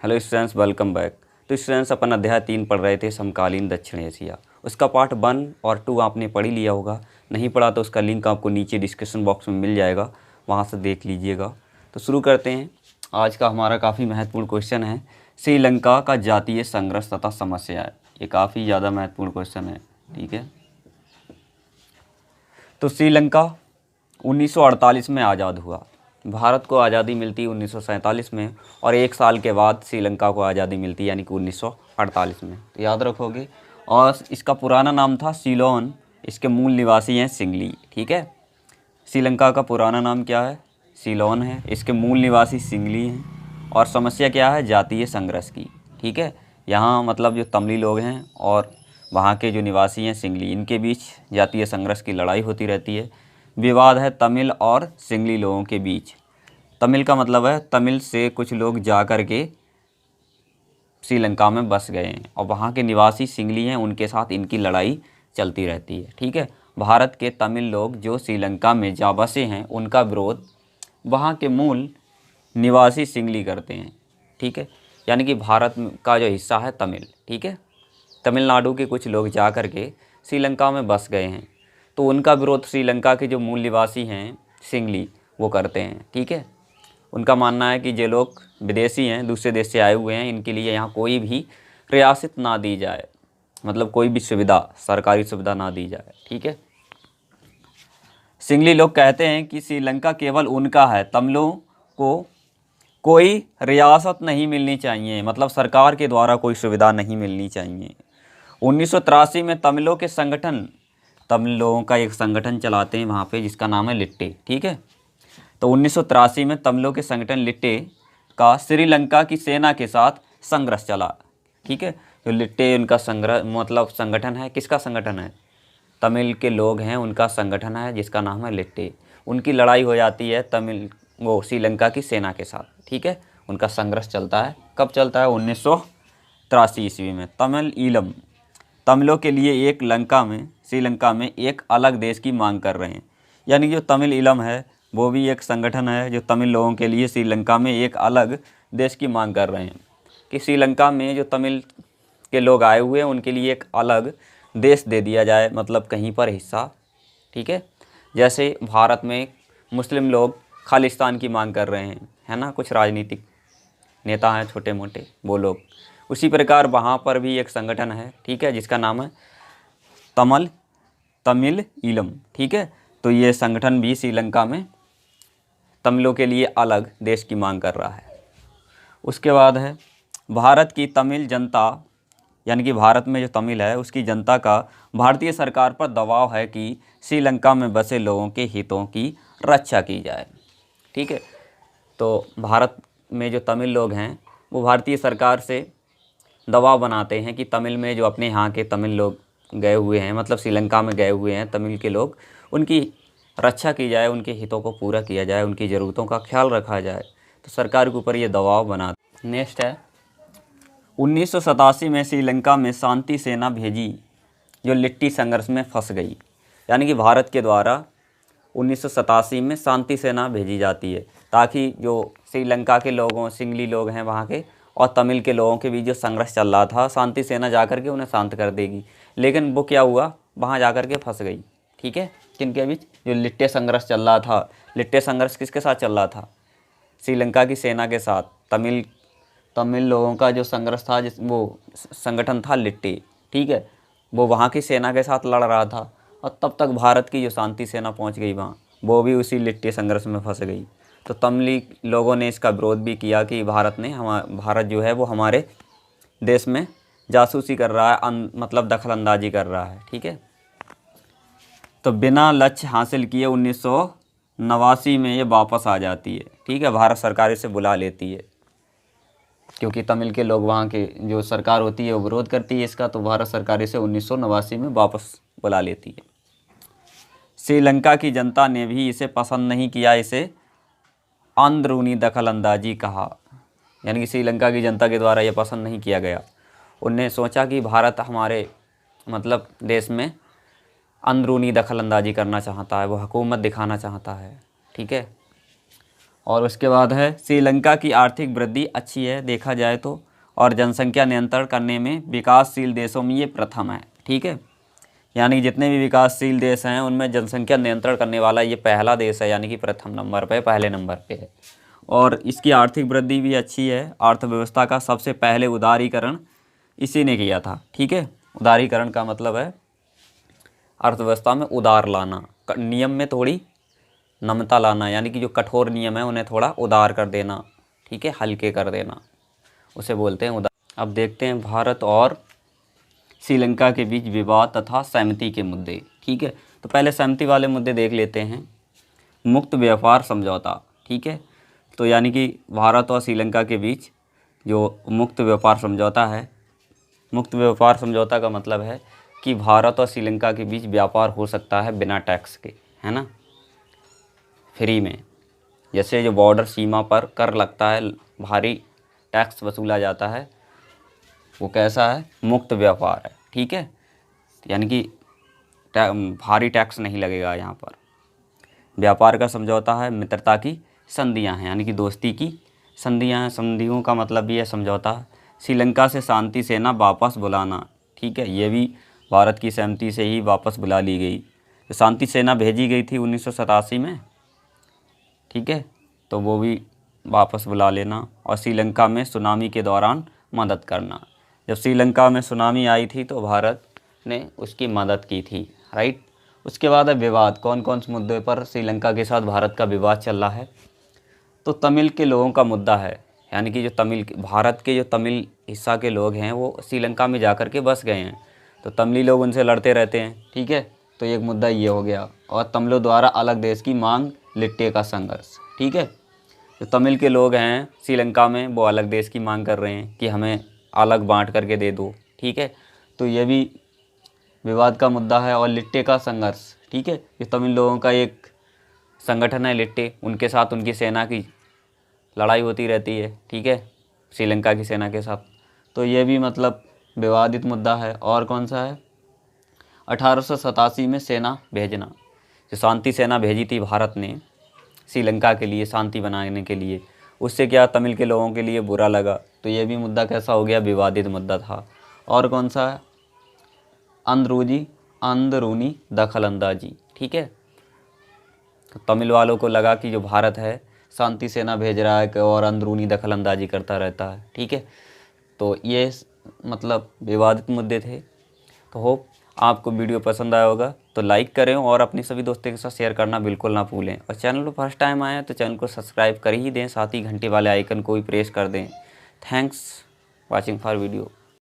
Hello students, welcome back. तो students, अपन अध्याय 3 पढ़ रहे थे, समकालीन दक्षिण एशिया। उसका पार्ट 1 और 2 आपने पढ़ ही लिया होगा। नहीं पढ़ा तो उसका लिंक आपको नीचे डिस्क्रिप्शन बॉक्स में मिल जाएगा, वहाँ से देख लीजिएगा। तो शुरू करते हैं। आज का हमारा काफ़ी महत्वपूर्ण क्वेश्चन है, श्रीलंका का जातीय संघर्ष तथा समस्याएं। ये काफ़ी ज़्यादा महत्वपूर्ण क्वेश्चन है, ठीक है। तो श्रीलंका 1948 में आज़ाद हुआ। भारत को आज़ादी मिलती 1947 में और एक साल के बाद श्रीलंका को आज़ादी मिलती यानी कि 1948 में। तो याद रखोगे। और इसका पुराना नाम था सीलोन। इसके मूल निवासी हैं सिंगली, ठीक है। श्रीलंका का पुराना नाम क्या है? सीलोन है। इसके मूल निवासी सिंगली हैं। और समस्या क्या है? जातीय संघर्ष की, ठीक है। यहाँ मतलब जो तमिली लोग हैं और वहाँ के जो निवासी हैं सिंगली, इनके बीच जातीय संघर्ष की लड़ाई होती रहती है। विवाद है तमिल और सिंगली लोगों के बीच। तमिल का मतलब है तमिल से कुछ लोग जा कर के श्रीलंका में बस गए हैं और वहाँ के निवासी सिंगली हैं, उनके साथ इनकी लड़ाई चलती रहती है, ठीक है। भारत के तमिल लोग जो श्रीलंका में जा बसे हैं, उनका विरोध वहाँ के मूल निवासी सिंगली करते हैं, ठीक है। यानी कि भारत का जो हिस्सा है तमिल, ठीक है, तमिलनाडु के कुछ लोग जा कर के श्रीलंका में बस गए हैं, तो उनका विरोध श्रीलंका के जो मूल निवासी हैं सिंगली वो करते हैं, ठीक है। उनका मानना है कि जो लोग विदेशी हैं, दूसरे देश से आए हुए हैं, इनके लिए यहाँ कोई भी रियासत ना दी जाए, मतलब कोई भी सुविधा, सरकारी सुविधा ना दी जाए, ठीक है। सिंगली लोग कहते हैं कि श्रीलंका केवल उनका है, तमिलों को कोई रियासत नहीं मिलनी चाहिए, मतलब सरकार के द्वारा कोई सुविधा नहीं मिलनी चाहिए। 1983 में तमिलों के संगठन, तमिल लोगों का एक संगठन चलाते हैं वहाँ पे, जिसका नाम है लिट्टे, ठीक है। तो 1983 में तमिलों के संगठन लिट्टे का श्रीलंका की सेना के साथ संघर्ष चला, ठीक है। तो लिट्टे उनका संगठन है। किसका संगठन है? तमिल के लोग हैं, उनका संगठन है जिसका नाम है लिट्टे। उनकी लड़ाई हो जाती है श्रीलंका की सेना के साथ, ठीक है। उनका संघर्ष चलता है। कब चलता है? 1983 ईस्वी में। तमिल ईलम, तमिलों के लिए श्रीलंका में एक अलग देश की मांग कर रहे हैं। यानी जो तमिल ईलम है वो भी एक संगठन है जो तमिल लोगों के लिए श्रीलंका में एक अलग देश की मांग कर रहे हैं कि श्रीलंका में जो तमिल के लोग आए हुए हैं उनके लिए एक अलग देश दे दिया जाए, मतलब कहीं पर हिस्सा, ठीक है। जैसे भारत में मुस्लिम लोग खालिस्तान की मांग कर रहे हैं, है ना, कुछ राजनीतिक नेता हैं छोटे मोटे वो लोग। उसी प्रकार वहाँ पर भी एक संगठन है, ठीक है, जिसका नाम है तमिल ईलम, ठीक है। तो ये संगठन भी श्रीलंका में तमिलों के लिए अलग देश की मांग कर रहा है। उसके बाद है भारत की तमिल जनता, यानी कि भारत में जो तमिल है उसकी जनता का भारतीय सरकार पर दबाव है कि श्रीलंका में बसे लोगों के हितों की रक्षा की जाए, ठीक है। तो भारत में जो तमिल लोग हैं वो भारतीय सरकार से दबाव बनाते हैं कि तमिल में जो अपने यहाँ के तमिल लोग गए हुए हैं, मतलब श्रीलंका में गए हुए हैं तमिल के लोग, उनकी रक्षा की जाए, उनके हितों को पूरा किया जाए, उनकी ज़रूरतों का ख्याल रखा जाए। तो सरकार के ऊपर ये दबाव बना। नेक्स्ट है 1987 में श्रीलंका में शांति सेना भेजी जो लिट्टी संघर्ष में फंस गई। यानी कि भारत के द्वारा 1987 में शांति सेना भेजी जाती है ताकि जो श्रीलंका के लोगों, सिंगली लोग हैं वहाँ के, और तमिल के लोगों के बीच जो संघर्ष चल रहा था, शांति सेना जा कर के उन्हें शांत कर देगी। लेकिन वो क्या हुआ, वहाँ जा कर के फंस गई, ठीक है। किनके बीच? जो लिट्टे संघर्ष चल रहा था। लिट्टे संघर्ष किसके साथ चल रहा था? श्रीलंका की सेना के साथ। तमिल लोगों का जो संघर्ष था, वो संगठन था लिट्टे, ठीक है, वो वहाँ की सेना के साथ लड़ रहा था। और तब तक भारत की जो शांति सेना पहुँच गई वहाँ, वो भी उसी लिट्टे संघर्ष में फंस गई। तो तमिली लोगों ने इसका विरोध भी किया कि भारत जो है वो हमारे देश में जासूसी कर रहा है, मतलब दखल अंदाजी कर रहा है, ठीक है। तो बिना लक्ष्य हासिल किए 1989 में ये वापस आ जाती है, ठीक है। भारत सरकार इसे बुला लेती है क्योंकि तमिल के लोग, वहाँ के जो सरकार होती है वो विरोध करती है इसका, तो भारत सरकार इसे 1989 में वापस बुला लेती है। श्रीलंका की जनता ने भी इसे पसंद नहीं किया, इसे अंदरूनी दखल अंदाजी कहा। यानी कि श्रीलंका की जनता के द्वारा यह पसंद नहीं किया गया। उनने सोचा कि भारत हमारे मतलब देश में अंदरूनी दखल अंदाजी करना चाहता है, वो हुकूमत दिखाना चाहता है, ठीक है। और उसके बाद है श्रीलंका की आर्थिक वृद्धि अच्छी है देखा जाए तो, और जनसंख्या नियंत्रण करने में विकासशील देशों में ये प्रथम है। ठीक है, यानी कि जितने भी विकासशील देश हैं उनमें जनसंख्या नियंत्रण करने वाला ये पहला देश है, यानी कि प्रथम नंबर पे, पहले नंबर पे है। और इसकी आर्थिक वृद्धि भी अच्छी है। अर्थव्यवस्था का सबसे पहले उदारीकरण इसी ने किया था। ठीक है, उदारीकरण का मतलब है अर्थव्यवस्था में उदार लाना, नियम में थोड़ी नम्रता लाना, यानी कि जो कठोर नियम है उन्हें थोड़ा उदार कर देना। ठीक है, हल्के कर देना, उसे बोलते हैं उदार। अब देखते हैं भारत और श्रीलंका के बीच विवाद तथा सहमति के मुद्दे। ठीक है, तो पहले सहमति वाले मुद्दे देख लेते हैं। मुक्त व्यापार समझौता। ठीक है, तो यानी कि भारत और श्रीलंका के बीच जो मुक्त व्यापार समझौता है, मुक्त व्यापार समझौता का मतलब है कि भारत और श्रीलंका के बीच व्यापार हो सकता है बिना टैक्स के, है ना, फ्री में। जैसे जो बॉर्डर सीमा पर कर लगता है, भारी टैक्स वसूला जाता है, वो कैसा है, मुक्त व्यापार है। ठीक है, यानी कि भारी टैक्स नहीं लगेगा यहाँ पर। व्यापार का समझौता है। मित्रता की संधियाँ हैं, यानी कि दोस्ती की संधियाँ हैं। संधियों का मतलब भी है समझौता। श्रीलंका से शांति सेना वापस बुलाना। ठीक है, ये भी भारत की सहमति से ही वापस बुला ली गई। तो शांति सेना भेजी गई थी 1987 में। ठीक है, तो वो भी वापस बुला लेना। और श्रीलंका में सुनामी के दौरान मदद करना। जब श्रीलंका में सुनामी आई थी तो भारत ने उसकी मदद की थी, राइट। उसके बाद है विवाद। कौन कौन से मुद्दे पर श्रीलंका के साथ भारत का विवाद चल रहा है, तो तमिल के लोगों का मुद्दा है। यानी कि जो भारत के जो तमिल हिस्सा के लोग हैं वो श्रीलंका में जाकर के बस गए हैं, तो तमिली लोग उनसे लड़ते रहते हैं। ठीक है, तो एक मुद्दा ये हो गया। और तमिलों द्वारा अलग देश की मांग, लिट्टे का संघर्ष। ठीक है, जो तमिल के लोग हैं श्रीलंका में वो अलग देश की मांग कर रहे हैं कि हमें अलग बांट करके दे दो। ठीक है, तो ये भी विवाद का मुद्दा है। और लिट्टे का संघर्ष। ठीक है, ये तमिल लोगों का एक संगठन है लिट्टे, उनके साथ उनकी सेना की लड़ाई होती रहती है। ठीक है, श्रीलंका की सेना के साथ, तो ये भी मतलब विवादित मुद्दा है। और कौन सा है, 1887 में सेना भेजना। जो शांति सेना भेजी थी भारत ने श्रीलंका के लिए शांति बनाने के लिए, उससे क्या तमिल के लोगों के लिए बुरा लगा, तो ये भी मुद्दा कैसा हो गया, विवादित मुद्दा था। और कौन सा है, अंदरूनी दखलंदाजी। ठीक है, तो तमिल वालों को लगा कि जो भारत है शांति सेना भेज रहा है और अंदरूनी दखलंदाजी करता रहता है। ठीक है, तो ये मतलब विवादित मुद्दे थे। तो होप आपको वीडियो पसंद आया होगा, तो लाइक करें और अपने सभी दोस्तों के साथ शेयर करना बिल्कुल ना भूलें। और चैनल पर फर्स्ट टाइम आए हैं तो चैनल को सब्सक्राइब कर ही दें, साथ ही घंटे वाले आइकन को भी प्रेस कर दें। Thanks watching for video.